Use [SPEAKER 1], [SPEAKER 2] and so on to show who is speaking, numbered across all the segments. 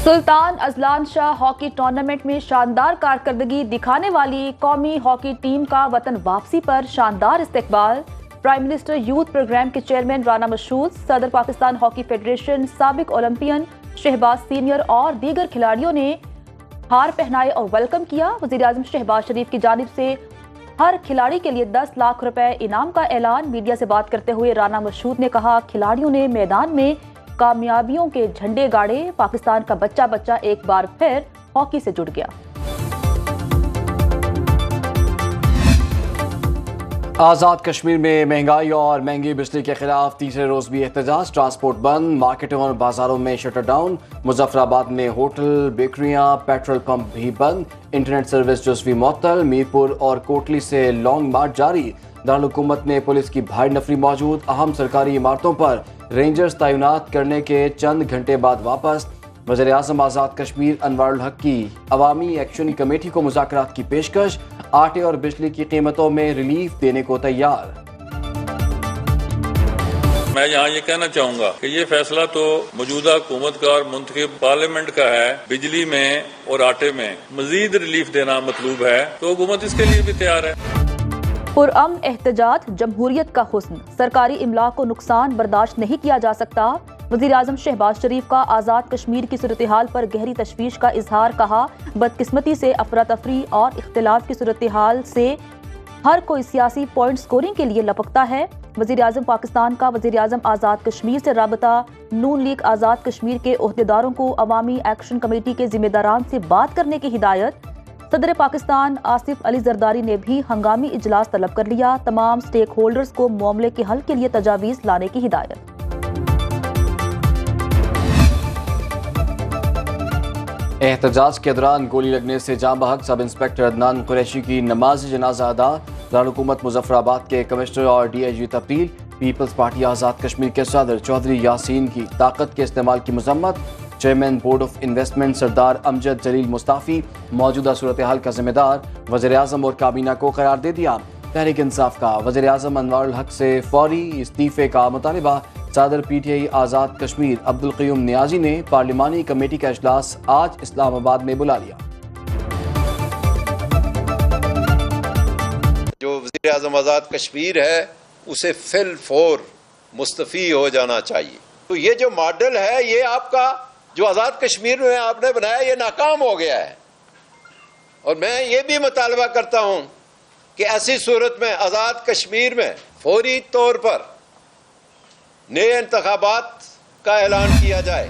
[SPEAKER 1] Sultan Azlan Shah hockey tournament में शानदार कारकर्दगी दिखाने वाली कौमी हॉकी टीम का वतन वापसी पर शानदार इस्तकबाल। प्राइम मिनिस्टर यूथ प्रोग्राम के चेयरमैन राना मशहूद, सदर पाकिस्तान हॉकी फेडरेशन, साबिक ओलंपियन शहबाज सीनियर और दीगर खिलाड़ियों ने हार पहनाए और वेलकम किया। वज़ीर-ए-आज़म शहबाज शरीफ की जानिब से हर खिलाड़ी के लिए 10 लाख रुपए इनाम का ऐलान। मीडिया से बात करते हुए राना मशहूद ने कहा, खिलाड़ियों ने मैदान में कामयाबियों के झंडे गाड़े। पाकिस्तान का बच्चा बच्चा एक बार फिर हॉकी से जुड़ गया।
[SPEAKER 2] आज़ाद कश्मीर में महंगाई और महंगी बिजली के खिलाफ तीसरे रोज भी एहतजाज। ट्रांसपोर्ट बंद, मार्केटों और बाजारों में शटर डाउन। मुजफ्फराबाद में होटल, बेकरियां, पेट्रोल पंप भी बंद। इंटरनेट सर्विस जुज़वी मुअत्तल। मीरपुर और कोटली से लॉन्ग मार्च जारी। दारुल हुकूमत ने पुलिस की भारी नफरी मौजूद। अहम सरकारी इमारतों पर रेंजर्स तैनात करने के चंद घंटे बाद वापस। वज़ीर-ए-आज़म आज़ाद कश्मीर अनवारुल हक की अवामी एक्शन कमेटी को मुज़ाकरात की पेशकश। आटे और बिजली की कीमतों में रिलीफ देने को तैयार।
[SPEAKER 3] मैं यहाँ ये कहना चाहूँगा कि ये फैसला तो मौजूदा हुकूमत का और मुंतखब पार्लियामेंट का है। बिजली में और आटे में मजीद रिलीफ देना मतलूब है तो हुकूमत इसके लिए भी तैयार है।
[SPEAKER 1] पुरअमन एहतजाज जमहूरियत का हुस्न, सरकारी इमला को नुकसान बर्दाश्त नहीं किया जा सकता। वज़ीर-ए-आज़म शहबाज शरीफ का आज़ाद कश्मीर की सूरत हाल पर गहरी तशवीश का इजहार। कहा, बदकिस्मती से अफरा तफरी और इख्तिलाफ की सूरत हाल से हर कोई सियासी पॉइंट स्कोरिंग के लिए लपकता है। वज़ीर-ए-आज़म पाकिस्तान का वज़ीर-ए-आज़म आज़ाद कश्मीर से राबता। नून लीग आज़ाद कश्मीर के ओहदेदारों को अवामी एक्शन कमेटी के जिम्मेदारान से बात करने की हिदायत। सदर पाकिस्तान आसिफ अली जरदारी ने भी हंगामी इजलास तलब कर लिया। तमाम स्टेक होल्डर्स को मामले के हल के लिए तजावीज़ लाने की हिदायत।
[SPEAKER 2] एहतजाज के दौरान गोली लगने से जाँ बहक सब इंस्पेक्टर अदनान कुरैशी की नमाज जनाजा अदा। दारुल हुकूमत मुजफ्फराबाद के कमिश्नर और DIG तब्दील। पीपल्स पार्टी आज़ाद कश्मीर के सदर चौधरी यासीन की ताकत के इस्तेमाल की मजम्मत। चेयरमैन बोर्ड ऑफ इन्वेस्टमेंट सरदार अमजद जलील मुस्ताफी मौजूदा सूरत हाल का जिम्मेदार। वज़ीर-ए-आज़म और काबीना को करार दे दिया। तहरीक इंसाफ का वज़ीर-ए-आज़म अनवारुल हक से फौरी इस्तीफे का मुतालिबा। सदर PTI आज़ाद कश्मीर अब्दुल क़य्यूम नियाज़ी ने पार्लिमानी कमेटी का इजलास आज इस्लामाबाद में बुला लिया।
[SPEAKER 4] जो वज़ीर-ए-आज़म आज़ाद कश्मीर है उसे फिल फौर मुस्तफ़ी हो जाना चाहिए। तो ये जो मॉडल है ये आपका जो आज़ाद कश्मीर में आपने बनाया ये नाकाम हो गया है। और मैं ये भी मुतालबा करता हूं कि ऐसी सूरत में आज़ाद कश्मीर में फौरी तौर पर नए इंतखाबात का ऐलान किया जाए।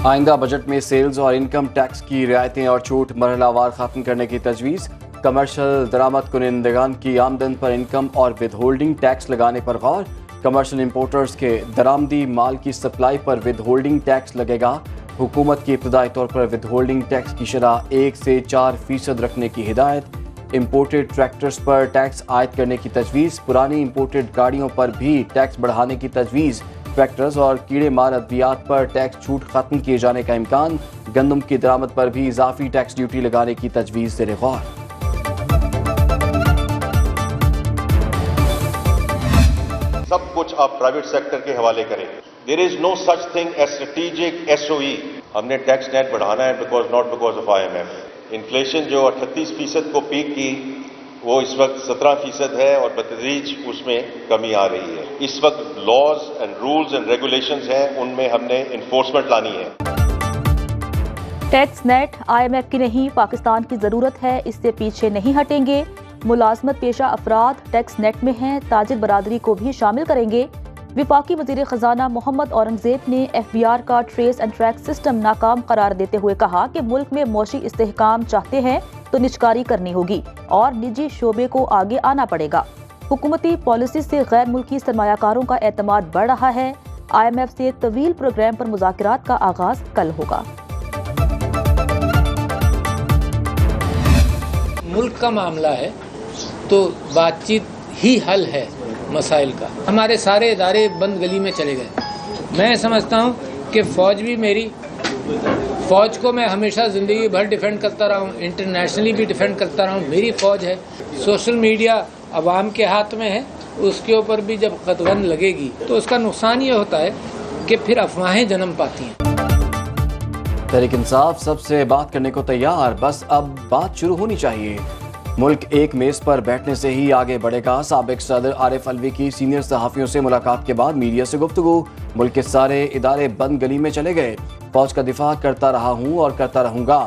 [SPEAKER 2] आइंदा बजट में सेल्स और इनकम टैक्स की रियायतें और छूट मरहलावार खत्म करने की तजवीज़। कमर्शियल दरामद कुनिंदगान की आमदन पर इनकम और विद होल्डिंग टैक्स लगाने पर गौर। कमर्शियल इंपोर्टर्स के दरामदी माल की सप्लाई पर विद होल्डिंग टैक्स लगेगा। हुकूमत की इब्तदाई तौर पर विद होल्डिंग टैक्स की शरह 1 से 4% रखने की हिदायत। इंपोर्टेड ट्रैक्टर्स पर टैक्स आयद करने की तजवीज़। पुरानी इंपोर्टेड गाड़ियों पर भी टैक्स बढ़ाने की तजवीज़। ट्रैक्टर्स और कीड़े मार अद्वियात पर टैक्स छूट खत्म किए जाने का इम्कान। गंदम की दरामद पर भी इजाफी टैक्स ड्यूटी लगाने की तजवीज़ ज़ेर गौर।
[SPEAKER 5] सब कुछ आप प्राइवेट सेक्टर के हवाले करें। There is no such thing as strategic SOE। हमने टैक्स नेट बढ़ाना है not because of IMF। Inflation जो 38% को पीक की वो इस वक्त 17% है और बतदरीज उसमें कमी आ रही है। इस वक्त laws and rules and regulations हैं, उनमें हमने इन्फोर्समेंट लानी है।
[SPEAKER 1] टैक्स नेट IMF की नहीं, पाकिस्तान की जरूरत है, इससे पीछे नहीं हटेंगे। मुलाजमत पेशा अफराद टैक्स नेट में हैं, ताजिर बरादरी को भी शामिल करेंगे। विफाकी वजीर खजाना मोहम्मद औरंगजेब ने FBR का ट्रेस एंड ट्रैक सिस्टम नाकाम करार देते हुए कहा कि मुल्क में मौशी इस्तेहकाम चाहते हैं तो निजकारी करनी होगी और निजी शोबे को आगे आना पड़ेगा। हुकूमती पॉलिसी से गैर मुल्की सरमायाकारों का एतमाद बढ़ रहा है। IMF से तवील प्रोग्राम पर मुज़ाकरात का आगाज कल होगा।
[SPEAKER 6] मुल्क का मामला है तो बातचीत ही हल है मसाइल का। हमारे सारे इदारे बंद गली में चले गए। मैं समझता हूँ कि फ़ौज भी मेरी, फ़ौज को मैं हमेशा ज़िंदगी भर डिफेंड करता रहा हूँ, इंटरनेशनली भी डिफेंड करता रहा हूँ। मेरी फ़ौज है। सोशल मीडिया अवाम के हाथ में है, उसके ऊपर भी जब कदबंद लगेगी तो उसका नुकसान ये होता है कि फिर अफवाहें जन्म पाती हैं।
[SPEAKER 2] तहरीक इंसाफ सबसे बात करने को तैयार, बस अब बात शुरू होनी चाहिए। मुल्क एक मेज पर बैठने से ही आगे बढ़ेगा। साबिक सदर आरिफ अलवी की सीनियर सहाफ़ियों से मुलाकात के बाद मीडिया से गुफ्तगू। मुल्क के सारे इदारे बंद गली में चले गए। फौज का दिफा करता रहा हूँ और करता रहूँगा।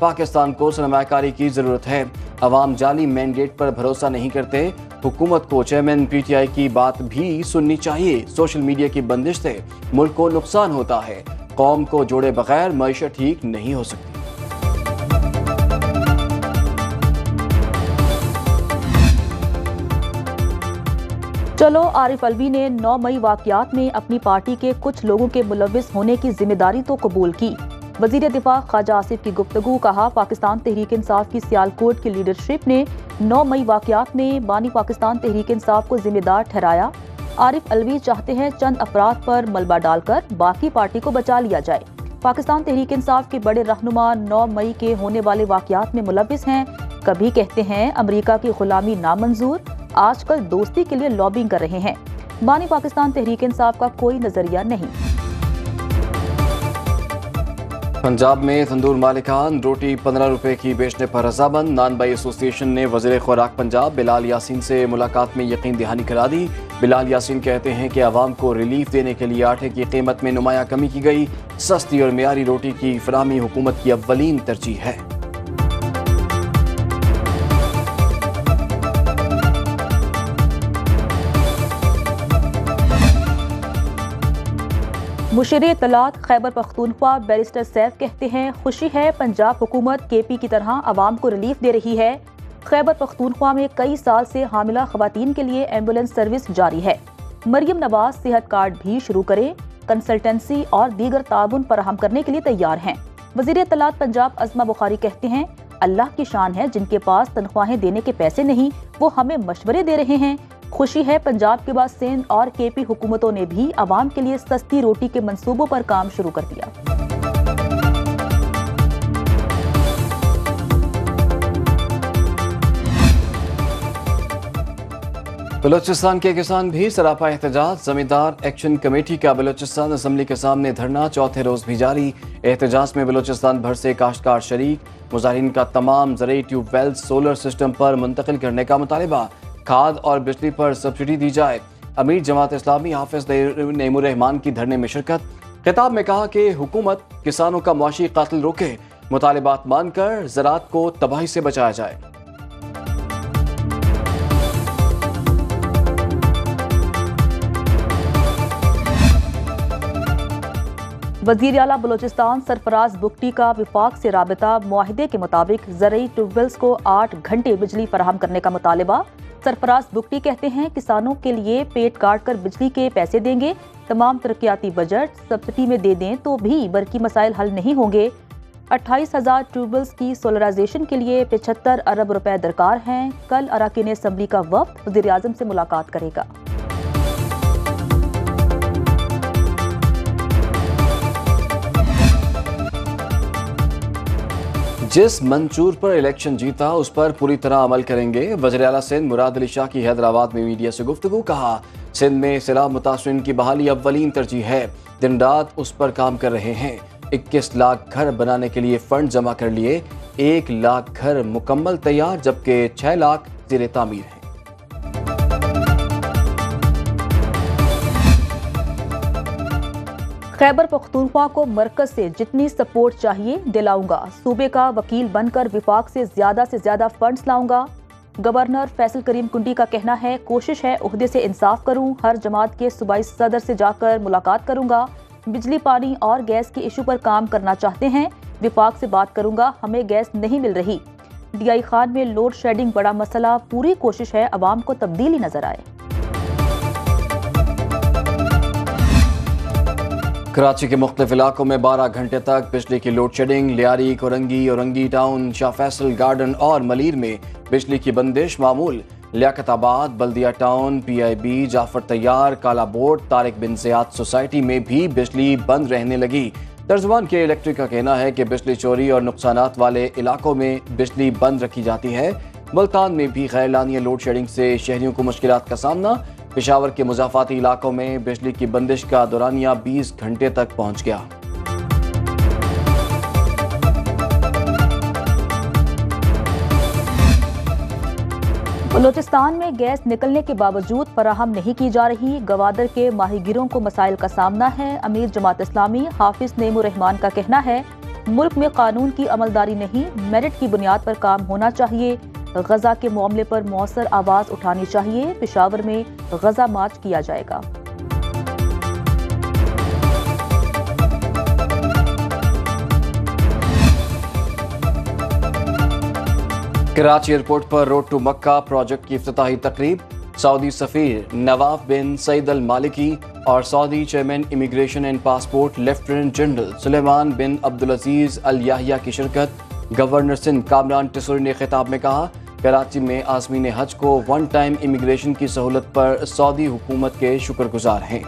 [SPEAKER 2] पाकिस्तान को सरमायाकारी की ज़रूरत है। अवाम जाली मैंडेट पर भरोसा नहीं करते। हुकूमत को चेयरमैन PTI की बात भी सुननी चाहिए। सोशल मीडिया की बंदिश से मुल्क को नुकसान होता है। कौम को जोड़े बगैर मईशत ठीक नहीं हो सकती।
[SPEAKER 1] चलो आरिफ अलवी ने 9 मई वाक़यात में अपनी पार्टी के कुछ लोगों के मुलव्विस होने की जिम्मेदारी तो कबूल की। वज़ीर दिफा ख्वाजा आसिफ की गुफ्तगू। कहा, पाकिस्तान तहरीक इंसाफ की सियालकोट की लीडरशिप ने 9 मई वाक़यात में बानी पाकिस्तान तहरीक इंसाफ को जिम्मेदार ठहराया। आरिफ अलवी चाहते हैं चंद अफराद पर मलबा डालकर बाकी पार्टी को बचा लिया जाए। पाकिस्तान तहरीक इंसाफ के बड़े रहनुमा 9 मई के होने वाले वाक़यात में मुलव्विस हैं। कभी कहते हैं अमेरिका की गुलामी नामंजूर, आजकल दोस्ती के लिए लॉबिंग कर रहे हैं। बानी पाकिस्तान तहरीक इंसाफ का कोई नजरिया नहीं।
[SPEAKER 2] पंजाब में तंदूर मालिकान रोटी 15 रुपए की बेचने पर रजामंद। नान बाई एसोसिएशन ने वज़ीर खुराक पंजाब बिलाल यासीन से मुलाकात में यकीन दहानी करा दी। बिलाल यासीन कहते हैं कि आवाम को रिलीफ देने के लिए आटे की कीमत में नुमाया कमी की गई। सस्ती और मियारी रोटी की फराहमी हुकूमत की अव्वलीन तरजीह है।
[SPEAKER 1] मुशीर इत्तलात खैबर पख्तूनख्वा बैरिस्टर सैफ कहते हैं, खुशी है पंजाब हुकूमत KP की तरह आवाम को रिलीफ दे रही है। खैबर पख्तूनख्वा में कई साल से हामिला खवातीन के लिए एम्बुलेंस सर्विस जारी है। मरियम नवाज सेहत कार्ड भी शुरू करें। कंसल्टेंसी और दीगर ताउन फराहम करने के लिए तैयार हैं। वज़ीर इत्तलात पंजाब अज़मा बुखारी कहते हैं, अल्लाह की शान है जिनके पास तनख्वाहें देने के पैसे नहीं वो हमें मशवरे दे रहे हैं। खुशी है पंजाब के बाद सिंध और KP हुकूमतों ने भी आवाम के लिए सस्ती रोटी के मंसूबों पर काम शुरू कर दिया।
[SPEAKER 2] बलोचिस्तान के किसान भी सरापा एहतजाज। जमींदार एक्शन कमेटी का बलोचिस्तान असम्बली के सामने धरना चौथे रोज भी जारी। एहतजाज में बलोचिस्तान भर से काश्तकार शरीक। मुजाहिरीन का तमाम ज़रूरी ट्यूबवेल सोलर सिस्टम पर मुंतकिल करने का मुतालिबा। खाद और बिजली पर सब्सिडी दी जाए। अमीर जमात इस्लामी हाफिज नईमुर रहमान की धरने में शिरकत। खिताब में कहा कि हुकूमत किसानों का मुआशी कातिल रोके, मुतालिबात मानकर ज़राअत को तबाही से बचाया जाए।
[SPEAKER 1] वज़ीर आला बलोचिस्तान सरफराज बुगटी का विफाक से राबिता। मुआहिदे के मुताबिक ज़रूरी ट्यूबवेल्स को 8 घंटे बिजली फराहम करने का मुतालिबा। सरफराज बुगटी कहते हैं, किसानों के लिए पेट काट कर बिजली के पैसे देंगे। तमाम तरक्याती बजट सब्सिडी में दे दें तो भी बरकी मसाइल हल नहीं होंगे। 28,000 ट्यूबवेल्स की सोलराइजेशन के लिए 75 अरब रुपए दरकार हैं। कल अरकान असम्बली का वफ्द वज़ीर आज़म से मुलाकात करेगा।
[SPEAKER 2] जिस मंशूर पर इलेक्शन जीता उस पर पूरी तरह अमल करेंगे। वज़ीर आला सिंध मुराद अली शाह की हैदराबाद में मीडिया से गुफ्तगू। कहा, सिंध में सैलाब मुतासरीन की बहाली अव्वलीन तरजीह है। दिन रात उस पर काम कर रहे हैं। 21 लाख घर बनाने के लिए फंड जमा कर लिए। 1 लाख घर मुकम्मल तैयार, जबकि 6 लाख ज़ेरे तामीर हैं।
[SPEAKER 1] खैबर पख्तूनख्वा को मरकज से जितनी सपोर्ट चाहिए दिलाऊंगा। सूबे का वकील बनकर विफाक से ज्यादा फंड्स लाऊंगा। गवर्नर फैसल करीम कुंडी का कहना है, कोशिश है ओहदे से इंसाफ करूं। हर जमात के सूबाई सदर से जाकर मुलाकात करूंगा। बिजली पानी और गैस के इशू पर काम करना चाहते हैं। विफाक से बात करूंगा, हमें गैस नहीं मिल रही। DI खान में लोड शेडिंग बड़ा मसला। पूरी कोशिश है अवाम को तब्दीली नजर आए।
[SPEAKER 2] कराची के मुख्तलिफ इलाकों में 12 घंटे तक बिजली की load shedding. Lyari, Korangi, Orangi Town, Shah Faisal Garden और मलीर में बिजली की बंदिश मामूल। Liaquatabad, Baldia Town, PIB, Jafar Tayyar, Kala Board, Tariq bin Ziyad Society में भी बिजली बंद रहने लगी। तर्जुमान के इलेक्ट्रिक का कहना है कि बिजली चोरी और नुकसानात वाले इलाकों में बिजली बंद रखी जाती है। मुल्तान में भी गैर लानिया लोड शेडिंग से शहरियों को मुश्किलात का सामना। पेशावर के मुजाफाती इलाकों में बिजली की बंदिश का दौरानिया 20 घंटे तक पहुंच गया।
[SPEAKER 1] بلوچستان میں گیس نکلنے کے باوجود فراہم نہیں کی جا رہی، گوادر کے ماہی گیروں کو مسائل کا سامنا ہے۔ امیر جماعت اسلامی حافظ نعیم الرحمان کا کہنا ہے ملک میں قانون کی عملداری نہیں، میرٹ کی بنیاد پر کام ہونا چاہیے۔ غزہ کے معاملے پر مؤثر آواز اٹھانی چاہیے، پشاور میں غزہ مارچ کیا جائے گا۔
[SPEAKER 2] کراچی ایئرپورٹ پر روڈ ٹو مکہ پروجیکٹ کی افتتاحی تقریب، سعودی سفیر نواف بن سعید المالکی اور Saudi chairman immigration and passport lieutenant general Sulaiman bin Abdulaziz Alyahya کی شرکت۔ گورنر سندھ کامران ٹسوری نے خطاب میں کہا کراچی میں عازمین حج کو ون ٹائم امیگریشن کی سہولت پر سعودی حکومت کے شکر گزار ہیں۔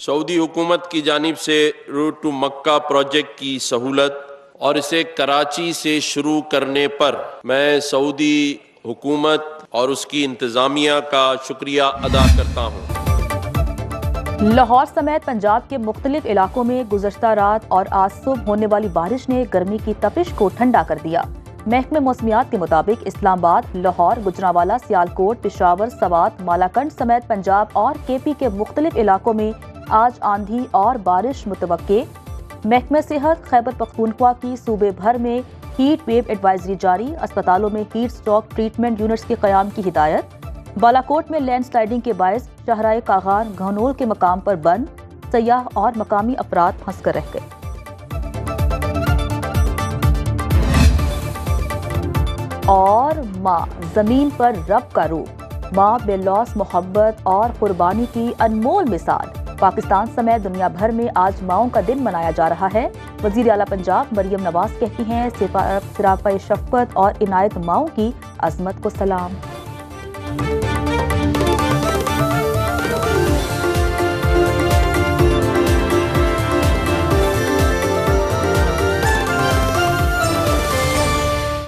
[SPEAKER 7] سعودی حکومت کی جانب سے روڈ ٹو مکہ پروجیکٹ کی سہولت اور اسے کراچی سے شروع کرنے پر میں سعودی حکومت اور اس کی انتظامیہ کا شکریہ ادا کرتا ہوں۔
[SPEAKER 1] لاہور سمیت پنجاب کے مختلف علاقوں میں گزشتہ رات اور آج صبح ہونے والی بارش نے گرمی کی تپش کو ٹھنڈا کر دیا۔ محکمہ موسمیات کے مطابق اسلام آباد، لاہور، گجرانوالہ، سیالکوٹ، پشاور، سوات، مالاکنڈ سمیت پنجاب اور کے پی کے مختلف علاقوں میں آج آندھی اور بارش متوقع۔ محکمہ صحت خیبر پختونخوا کی صوبے بھر میں ہیٹ ویو ایڈوائزری جاری، اسپتالوں میں ہیٹ سٹروک ٹریٹمنٹ یونٹس کے قیام کی ہدایت۔ بالاکوٹ میں لینڈ سلائیڈنگ کے باعث شاہراہ کاغان گھنول کے مقام پر بند، سیاح اور مقامی افراد پھنس کر رہ گئے۔ اور ماں زمین پر رب کا روپ، ماں بے لوث محبت اور قربانی کی انمول مثال۔ پاکستان سمیت دنیا بھر میں آج ماؤں کا دن منایا جا رہا ہے۔ وزیر اعلیٰ پنجاب مریم نواز کہتی ہیں سراپا شفقت اور عنایت ماؤں کی عظمت کو سلام۔